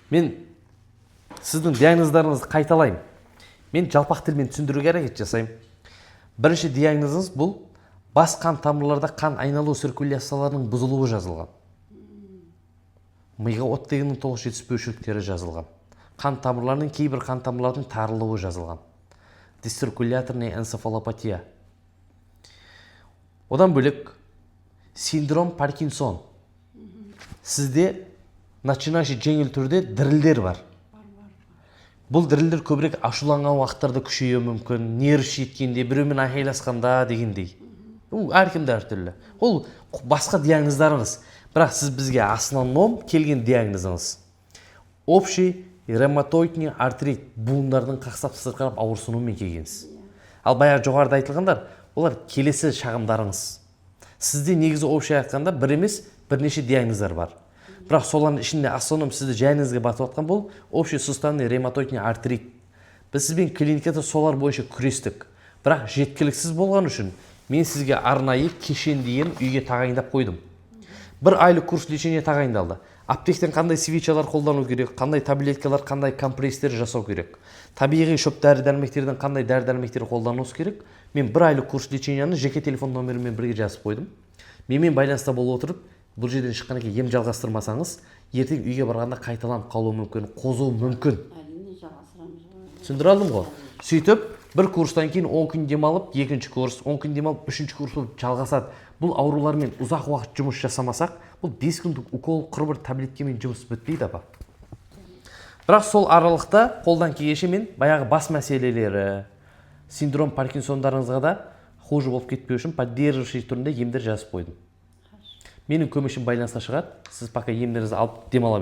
Мен сіздің диагноздарыңызды қайталаймын. Мен жалпақ тілмен түсіндіруге әрекет жасаймын. Бірінші диагнозыңыз бұл бас қан тамырларда қан айналу циркуляцияларының бұзылуы жазылған. Миға оттегінің толық жетіспеушіліктері жазылған. Қан тамырларының кейбір қан тамырлардың тарылуы жазылған. Дисциркуляторный энцефалопатия. Одан бөлек синдром Паркинсон. Сізде начинающий жеңіл түрде дірілдер бар. Бұл дірілдер көбірек ашуланған уақыттарда күшеюі мүмкін, нерв шеткенде, біреумен айқайласқанда дегендей. Әркімде әртүрлі. Ол басқа диагноздарыңыз. Бірақ сіз бізге основном келген диагнозыңыз общий ревматоидный артрит, буындардың қақсап сырқырап ауырсынуымен келгенсіз. Ал баяғы жоғарыда айтылғандар, олар келесі шағымдарыңыз. Сізде негізі общий айтқанда бір емес, бірнеше диагноздар бар. Бірақ солардың ішінде основном сізді жайыңызға батып жатқан бұл общий суставный ревматоидный артрит. Біз сізбен клиникада солар бойынша күрестік. Бірақ жеткіліксіз болған үшін мен сізге арнайы кешендеген үйге тағайындап қойдым. Бір айлық курс лечение тағайындалды. Аптектен қандай свечалар қолдану керек, қандай таблеткалар, қандай компресстер жасау керек. Табиғи шөп дәрі-дәрмектерден қандай дәрі-дәрмектер қолдануыңыз керек. Мен бір айлық курс лечениені жеке телефон номерімен бірге жазып қойдым. Менімен байланыста болып отырып, бұл жерден шыққаннан кейін ем жалғастырмасаңыз, ертең үйге барғанда қайталанып қалуы мүмкін, қозуы мүмкін. Түсіндіре алдым ғой. Сөйтіп, бір курстан кейін 10 күн демалып, екінші курс, 10 күн демалып, үшінші курс болып жалғасады. Бұл аурулармен ұзақ уақыт жұмыс жасамасақ, бұл 5 күндік укол, бір таблеткамен жұмыс бітпейді апа. Бірақ сол аралықта қолдан келгенше мен баяғы бас мәселелері, синдром Паркинсондарыңызға да хуже болып кетпеу үшін поддерживающий түрінде емдер жазып қойдым. Менің көмекшім байланысқа шығады, сіз пока емдеріңізді алып демала